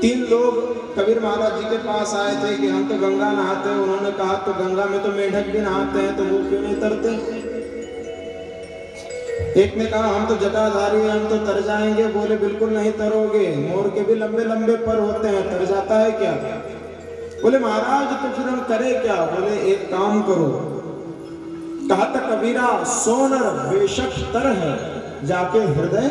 तीन लोग कबीर महाराज जी के पास आए थे कि हम तो गंगा नहाते हैं। उन्होंने कहा तो गंगा में तो मेढक भी नहाते हैं, तो वो क्यों नहीं तरते? एक ने कहा हम तो जटाधारी हैं, हम तो तर जाएंगे। बोले बिल्कुल नहीं तरोगे, मोर के भी लंबे लंबे पर होते हैं, तर जाता है क्या? बोले महाराज तो फिर हम करे क्या? बोले एक काम करो। कहा था कबीरा सोनर बेशक तर है, जाके हृदय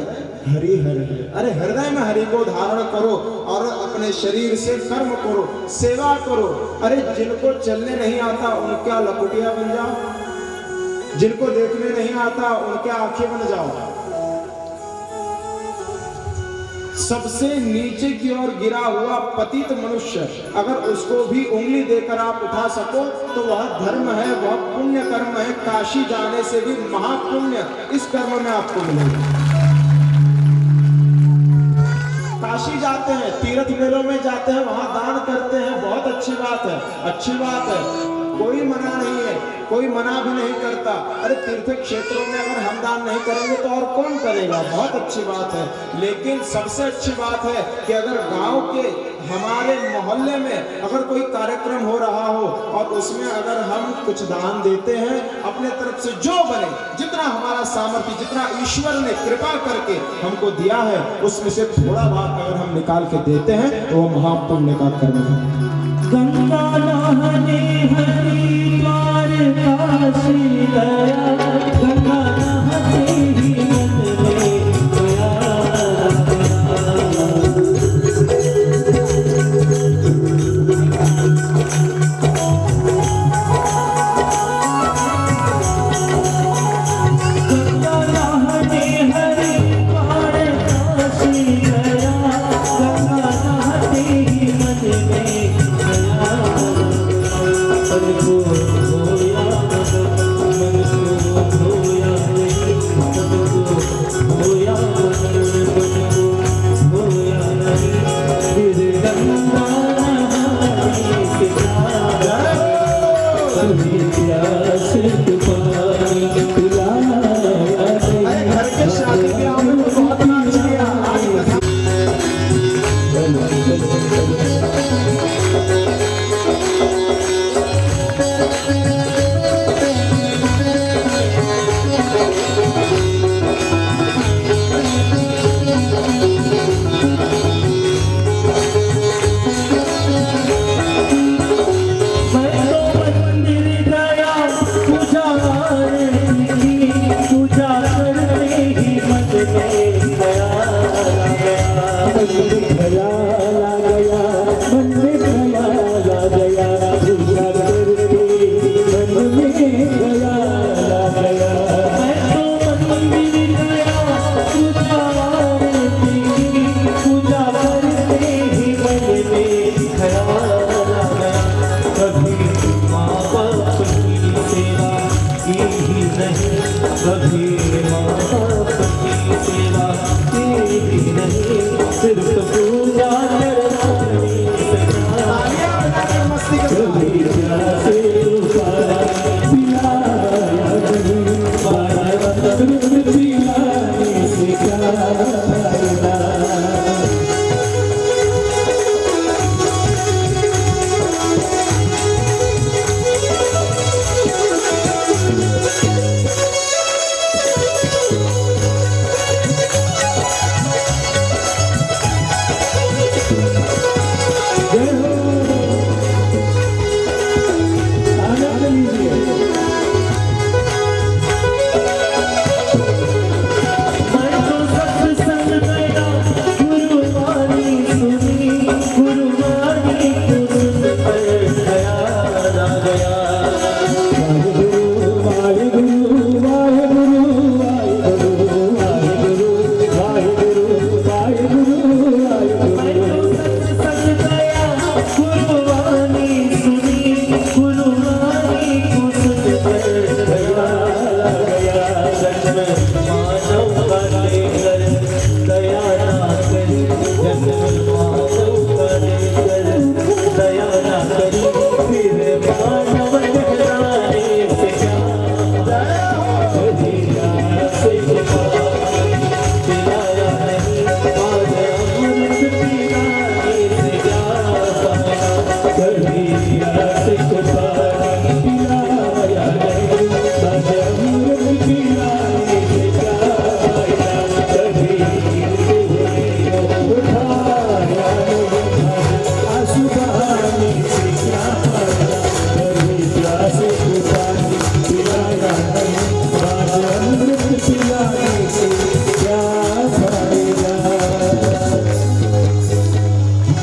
हरि हर है। अरे हृदय में हरि को धारण करो और अपने शरीर से कर्म करो, सेवा करो। अरे जिनको चलने नहीं आता उनका लकुटिया बन जाओ, जिनको देखने नहीं आता उनके आंखें बन जाओ। सबसे नीचे की ओर गिरा हुआ पतित मनुष्य अगर उसको भी उंगली देकर आप उठा सको तो वह धर्म है, वह पुण्य कर्म है। काशी जाने से भी महापुण्य इस कर्म में आपको मिलेगा। काशी जाते हैं, तीर्थ मेलों में जाते हैं, वहां दान करते हैं, बहुत अच्छी बात है, अच्छी बात है, कोई मना नहीं है, कोई मना भी नहीं करता। अरे तीर्थ क्षेत्रों में अगर हम दान नहीं करेंगे तो और कौन करेगा? बहुत अच्छी बात है। लेकिन सबसे अच्छी बात है कि अगर गांव के हमारे मोहल्ले में अगर कोई कार्यक्रम हो रहा हो और उसमें अगर हम कुछ दान देते हैं अपने तरफ से, जो बने, जितना हमारा सामर्थ्य, जितना ईश्वर ने कृपा करके हमको दिया है, उसमें से थोड़ा भाग अगर हम निकाल के देते हैं तो वो महापुण्य का कर्म है। गंगा नहाने हरिद्वार काशी गया, गंगा नहाते ही मन में गया। गंगा नहाने हरिद्वार काशी गया, गंगा नहाते ही मन में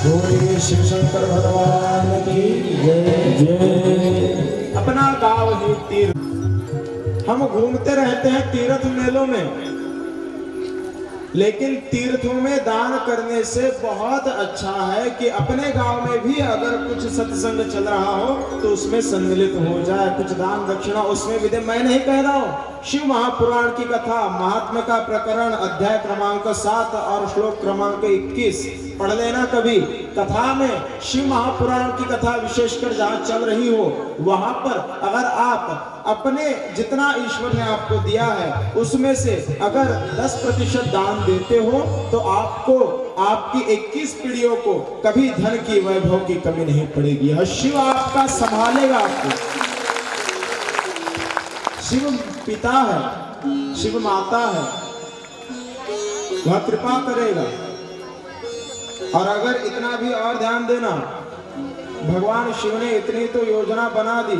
बोलिए शिव शंकर भगवान की जय। जय। अपना गांव ही तीर्थ। हम घूमते रहते हैं तीर्थ मेलों में, लेकिन तीर्थों में दान करने से बहुत अच्छा है कि अपने गांव में भी अगर कुछ सत्संग चल रहा हो तो उसमें सम्मिलित हो जाए, कुछ दान दक्षिणा उसमें भी दे। मैं नहीं कह रहा हूं, शिव महापुराण की कथा महात्मा का प्रकरण अध्याय क्रमांक 7 और श्लोक क्रमांक 21 पढ़ लेना कभी। कथा में शिव महापुराण की कथा विशेषकर जहां चल रही हो वहां पर अगर आप अपने जितना ईश्वर ने आपको दिया है उसमें से अगर 10% दान देते हो तो आपको आपकी 21 पीढ़ियों को कभी धन की वैभव की कमी नहीं पड़ेगी। और शिव आपका संभालेगा आपको। शिव पिता है, शिव माता है, वह कृपा करेगा। और अगर इतना भी और ध्यान देना, भगवान शिव ने इतनी तो योजना बना दी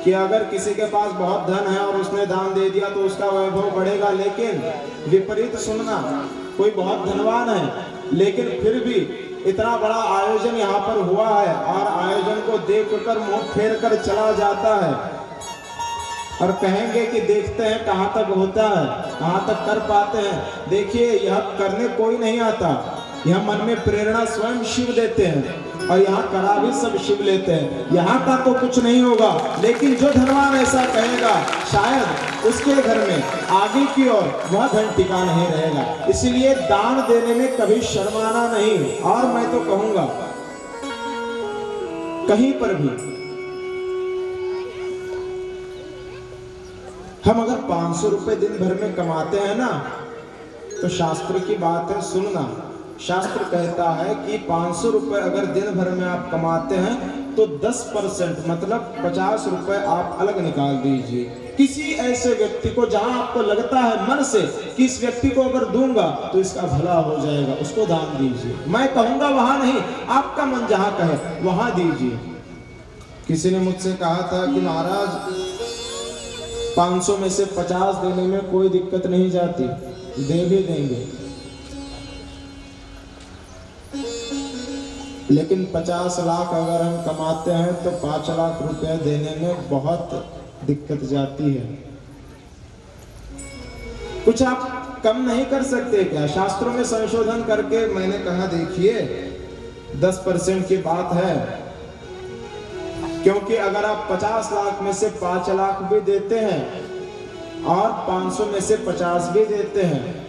कि अगर किसी के पास बहुत धन है और उसने दान दे दिया तो उसका वैभव बढ़ेगा। लेकिन विपरीत सुनना, कोई बहुत धनवान है लेकिन फिर भी इतना बड़ा आयोजन यहाँ पर हुआ है और आयोजन को देखकर मुंह फेर कर चला जाता है और कहेंगे कि देखते हैं कहाँ तक होता है, कहाँ तक कर पाते हैं। देखिए, यह करने कोई नहीं आता, यह मन में प्रेरणा स्वयं शिव देते हैं और यहाँ करा भी सब शिव लेते हैं। यहाँ का तो कुछ नहीं होगा, लेकिन जो धनवान ऐसा कहेगा शायद उसके घर में आगे की ओर वह धन टिका नहीं रहेगा। इसलिए दान देने में कभी शर्माना नहीं। और मैं तो कहूंगा कहीं पर भी हम अगर 500 रुपए दिन भर में कमाते हैं ना, तो शास्त्र की बात है, सुनना। शास्त्र कहता है कि 500 रुपए अगर दिन भर में आप कमाते हैं तो 10% मतलब 50 रुपए आप अलग निकाल दीजिए किसी ऐसे व्यक्ति को जहां आपको लगता है मन से कि इस व्यक्ति को अगर दूंगा तो इसका भला हो जाएगा, उसको दान दीजिए। मैं कहूंगा वहां नहीं, आपका मन जहां कहे वहां दीजिए। किसी ने मुझसे कहा था कि महाराज 500 में से 50 देने में कोई दिक्कत नहीं जाती, दे भी देंगे, लेकिन 50 लाख अगर हम कमाते हैं तो 5 लाख रुपए देने में बहुत दिक्कत जाती है। कुछ आप कम नहीं कर सकते क्या? शास्त्रों में संशोधन करके मैंने कहा देखिए 10% की बात है, क्योंकि अगर आप 50 लाख में से 5 लाख भी देते हैं और 500 में से 50 भी देते हैं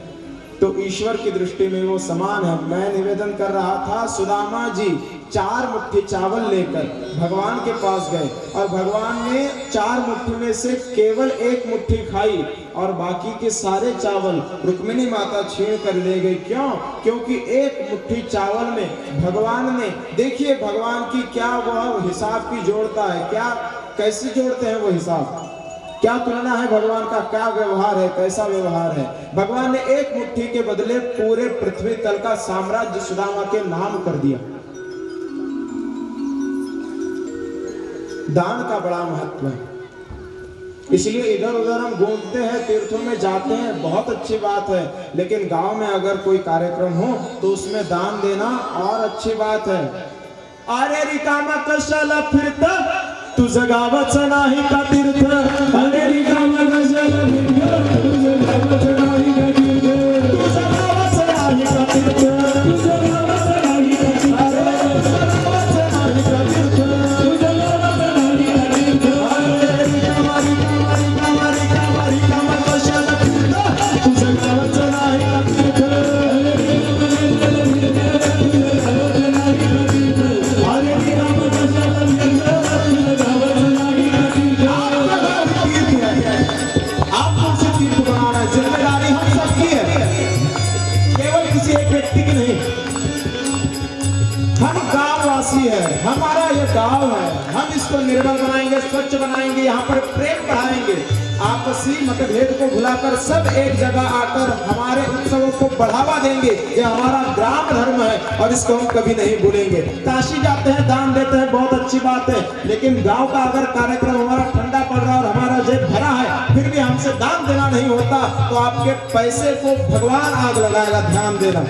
तो ईश्वर की दृष्टि में वो समान है। मैं निवेदन कर रहा था, सुदामा जी 4 मुट्ठी चावल लेकर भगवान के पास गए और भगवान ने 4 मुट्ठी में से केवल 1 मुट्ठी खाई और बाकी के सारे चावल रुक्मिणी माता छीन कर ले गई। क्यों? क्योंकि 1 मुट्ठी चावल में भगवान ने, देखिए भगवान की क्या वह हिसाब की जोड़ता है, क्या कैसे जोड़ते हैं वो हिसाब, क्या तुलना है भगवान का, क्या व्यवहार है, कैसा व्यवहार है। भगवान ने 1 मुट्ठी के बदले पूरे पृथ्वी तल का साम्राज्य सुदामा के नाम कर दिया। दान का बड़ा महत्व है। इसलिए इधर उधर हम घूमते हैं, तीर्थों में जाते हैं, बहुत अच्छी बात है, लेकिन गांव में अगर कोई कार्यक्रम हो तो उसमें दान देना और अच्छी बात है। अरे रिकामा कशाला फिरता तुझं गावच नाही का तीर्थ, अरे रिकामा कशाला फिरता तुझं गावच नाही का तीर्थ, तुझं गावच नाही का तीर्थ, तुझं गावच नाही का तीर्थ, अरे गावच नाही का तीर्थ, तुझं गावच नाही का तीर्थ, अरे रिकामा रिकामा रिकामा रिकामा रिकामा कशाला फिरता तुझं गावच नाही का तीर्थ, अरे रिकामा कशाला फिरता तुझं गावच नाही का तीर्थ, अरे रिकामा कशाला फिरता है। हमारा ये गांव है, हम इसको निर्मल बनाएंगे, स्वच्छ बनाएंगे, यहाँ पर प्रेम बढ़ाएंगे, आपसी मतभेद को भुलाकर सब एक जगह आकर हमारे उत्सवों को बढ़ावा देंगे। ये हमारा ग्राम धर्म है और इसको हम कभी नहीं भूलेंगे। काशी जाते हैं, दान देते हैं, बहुत अच्छी बात है, लेकिन गांव का अगर कार्यक्रम हमारा ठंडा पड़ रहा और हमारा जेब भरा है फिर भी हमसे दान देना नहीं होता तो आपके पैसे को भगवान आग लगाएगा। ध्यान देना।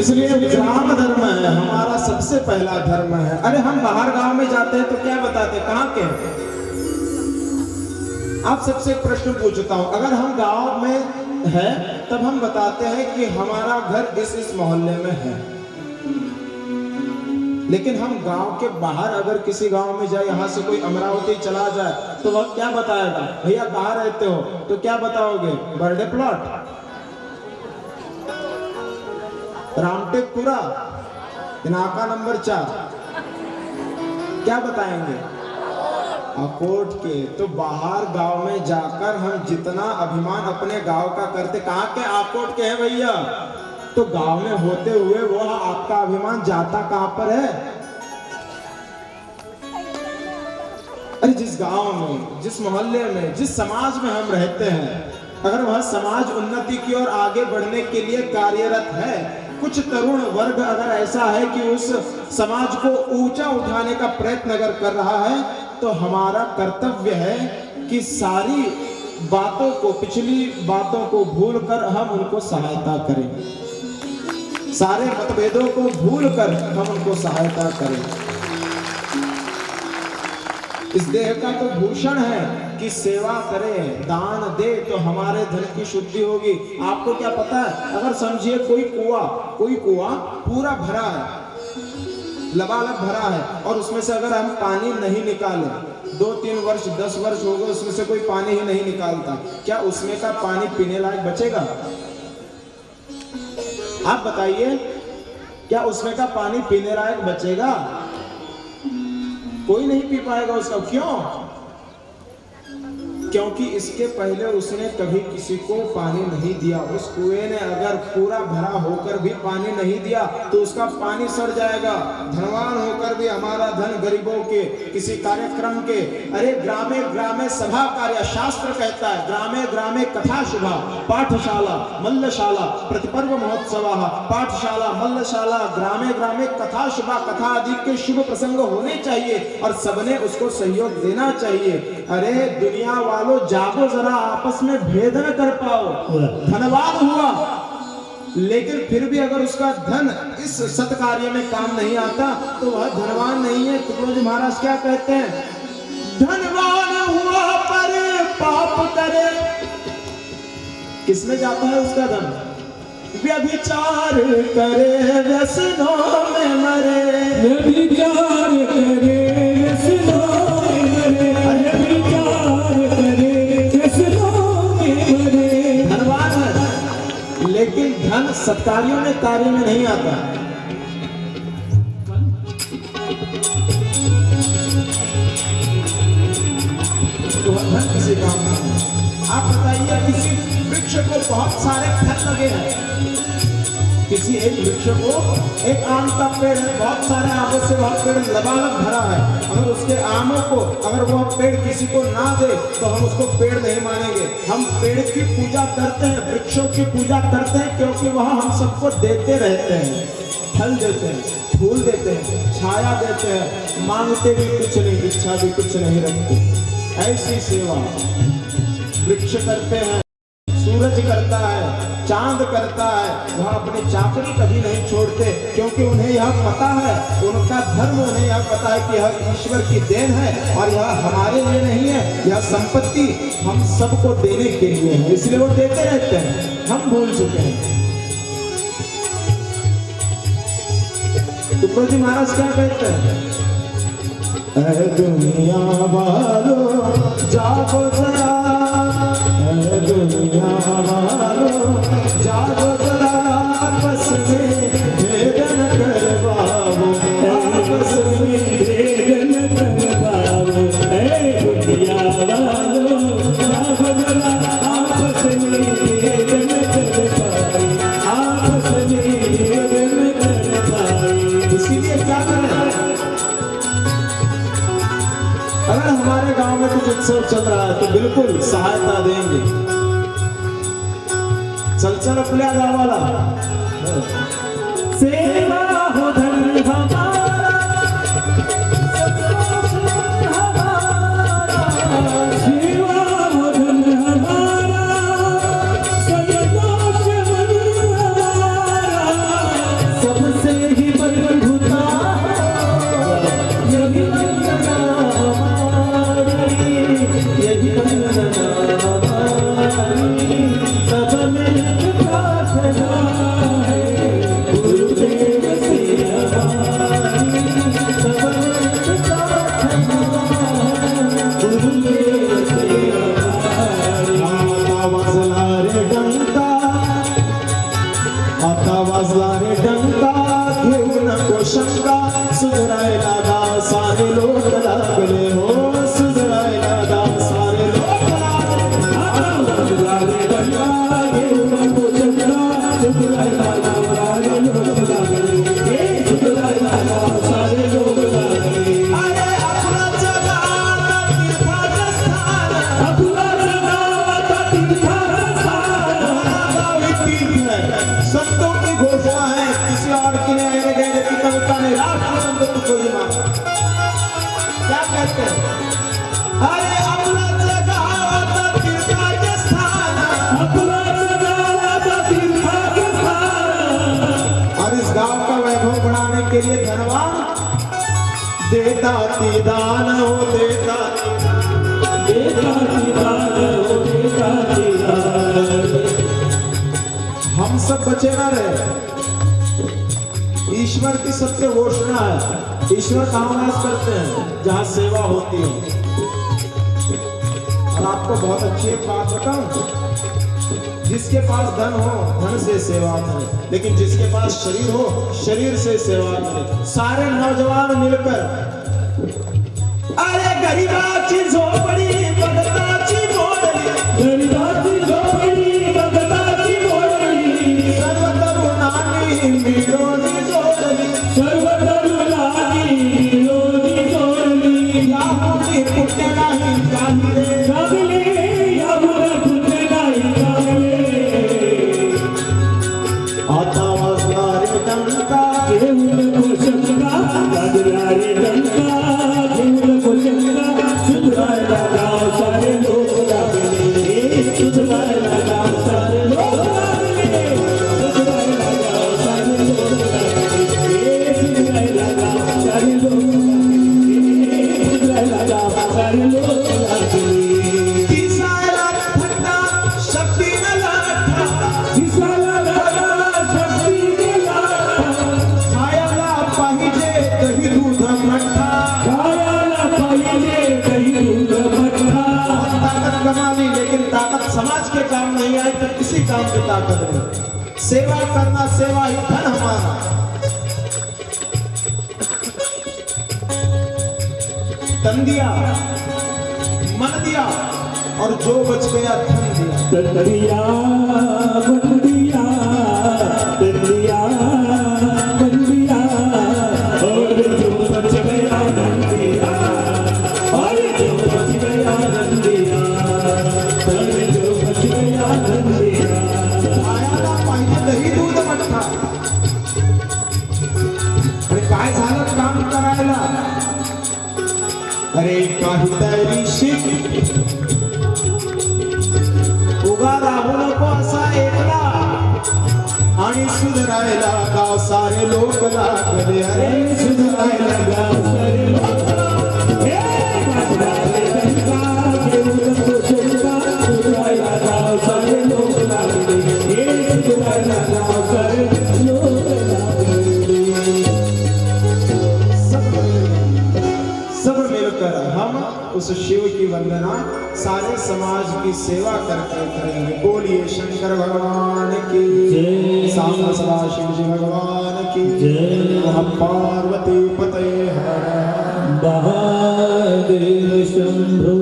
इसलिए ग्राम धर्म है हमारा सबसे पहला धर्म है। अरे हम बाहर गांव में जाते हैं तो क्या बताते, कहाँ के हैं? आप सबसे एक प्रश्न पूछता हूं, अगर हम गांव में है तब हम बताते हैं कि हमारा घर इस मोहल्ले में है, लेकिन हम गांव के बाहर अगर किसी गांव में जाए, यहाँ से कोई अमरावती चला जाए तो वह क्या बताएगा, भैया कहाँ रहते हो, तो क्या बताओगे, बर्थडे प्लॉट, रामटेकपुरा, नाका नंबर 4, क्या बताएंगे, अकोट के। तो बाहर गांव में जाकर हम जितना अभिमान अपने गांव का करते, कहाँ के, अकोट के हैं भैया, तो गांव में होते हुए वो आपका अभिमान जाता कहां पर है? अरे जिस गांव में, जिस मोहल्ले में, जिस समाज में हम रहते हैं, अगर वह समाज उन्नति की ओर आगे बढ़ने के लिए कार्यरत है, कुछ तरुण वर्ग अगर ऐसा है कि उस समाज को ऊंचा उठाने का प्रयत्न अगर कर रहा है, तो हमारा कर्तव्य है कि सारी बातों को, पिछली बातों को भूलकर हम उनको सहायता करें, सारे मतभेदों को भूलकर हम उनको सहायता करें। इस देह का तो भूषण है कि सेवा करें, दान दे तो हमारे धन की शुद्धि होगी। आपको क्या पता है, अगर समझिए कोई कुआं पूरा भरा है, लबालब भरा है, और उसमें से अगर हम पानी नहीं निकालें, 2-3 वर्ष 10 वर्ष हो गए उसमें से कोई पानी ही नहीं निकालता, क्या उसमें का पानी पीने लायक बचेगा? आप बताइए, क्या उसमें का पानी पीने लायक बचेगा? कोई नहीं पी पाएगा उसका। क्यों? क्योंकि इसके पहले उसने कभी किसी को पानी नहीं दिया। उस कुएं ने अगर पूरा भरा होकर भी पानी नहीं दिया तो उसका पानी सड़ जाएगा। धनवान होकर भी हमारा धन गरीबों के, किसी कार्यक्रम के, अरे ग्रामे ग्रामे सभा कार्य, शास्त्र कहता है ग्रामे ग्रामे कथा शुभा, पाठशाला मल्लशाला प्रतिपर्व महोत्सव, पाठशाला मल्लशाला ग्रामे ग्रामे कथा शुभा, कथा आदि के शुभ प्रसंग होने चाहिए और सबने उसको सहयोग देना चाहिए। अरे दुनिया वालों, जागो जरा, आपस में भेद न कर पाओ। धनवान हुआ लेकिन फिर भी अगर उसका धन इस सत्कार्य में काम नहीं आता तो वह धनवान नहीं है। तुकडोजी महाराज क्या कहते हैं, धनवान हुआ पर पाप करे, किसमें जाता है उसका धन? व्यभिचार करे व्यसनों में मरे, व्यभिचार करे व्यसनों में मरे, व्यभिचार करे व्यसनों में मरे। धनवान है लेकिन धन सत्कार्यों में, कार्य में नहीं आता। तो धन किसी काम का नहीं। आप बताइए, किसी वृक्ष को बहुत सारे फल लगे हैं, किसी एक वृक्ष को, एक आम का पेड़ है, बहुत सारे आमों से वह पेड़ लबालब भरा है, अगर उसके आमों को, अगर वह पेड़ किसी को ना दे तो हम उसको पेड़ नहीं मानेंगे। हम पेड़ की पूजा करते हैं, वृक्षों की पूजा करते हैं, क्योंकि वह हम सबको देते रहते हैं, फल देते हैं, फूल देते हैं, छाया देते हैं, मांगते भी कुछ नहीं, इच्छा भी कुछ नहीं रखते। ऐसी सेवा वृक्ष करते हैं, सूरज करता है, चांद करता है, वह अपनी चाकरी कभी नहीं छोड़ते, क्योंकि उन्हें यह पता है, उनका धर्म उन्हें यह पता है कि यह ईश्वर की देन है और यह हमारे लिए नहीं है, यह संपत्ति हम सबको देने के लिए है, इसलिए वो देते रहते हैं। हम भूल चुके हैं। तुकडोजी महाराज क्या कहते हैं, ऐ दुनिया वालों जागो जरा, ऐ दुनिया वालों जागो जरा, आपस में भेद न करवाओ, आपस में भेद न करवाओ, ऐ दुनिया वालों जागो जरा, आपस में भेद न करवाओ, आपस में भेद न करवाओ। इसीलिए क्या करें, अगर हमारे गांव में कुछ उत्सव चल रहा है तो बिल्कुल सहायता देंगे। चल अपने गावाला सेवा हो धन हमारा, सेवा हो धन हमारा, संतोष मन हमारा, नाती दान हो देता देता दीदार हो देता दीदार हम सब बचे ना रहे। ईश्वर की सत्य घोषणा है। ईश्वर कहाँ वास करते हैं? जहाँ सेवा होती है। और आपको बहुत अच्छी एक बात बताऊं, जिसके पास धन हो धन से सेवा करे, लेकिन जिसके पास शरीर हो शरीर से सेवा करे। सारे नौजवान मिलकर अरे गरीबाची झोपडी बघताची मोडली, गरीबाची झोपडी बघताची मोडली सर्व तरुणांनी मिळून जोडली, सर्व तरुणांनी मिळून जोडली या मुली कुठे नाही चांगले चांगले या मुलं कुठे नाही चांगले आता वाजणारे टंका देऊ नको शंका वाजणारे टंका देऊ नको शंका सुधारायला गाव सारे लोक लागले सुधारायला गाव सारे लोक लागले सुधारायला गाव सारे लोक लागले सुधारायला गाव सारे लोक लागले सुधारायला गाव सारे लोक लागले दिसायला थट्टा शक्तीनं लाथा, दिसायला लागला शक्तीने लाटा खायला पाहिजे दही दूध मठ्ठा, खायला पाहिजे दही दूध मठ्ठा ताकत कमा ली लेकिन ताकत समाज के काम नहीं आई तो किसी काम की ताकत नहीं। सेवा करना, सेवा ही धन हमारा। तन दिया, मन दिया और जो बच गया धन दिया। बंदिया बंदिया बंदिया बंदिया और जो बच गया बंदिया और जो बच गया बंदिया और जो बच गया बंदिया खायला पाहिजे दही दूध मठ्ठा आणि काय झालं काम करायला? अरे काहीतरी शिक, उगा राहू नको असा एकला, आणि सुधरायला गाव सारे लोक लागले। अरे सुधारायला गाव सारे लोक हे वाजवायला टंका देऊ नको शंका सुधारायला गाव सारे लोक लागले हे सुधारायला गाव सारे लोक लागले सब मिलकर हम उस शिव की वंदना सारे समाज की सेवा करते करेंगे। बोलिए शंकर भगवान की जय। सामने सदा शिव जी भगवान की जय। नमः पार्वती पतये हर हर। महादेव शंभो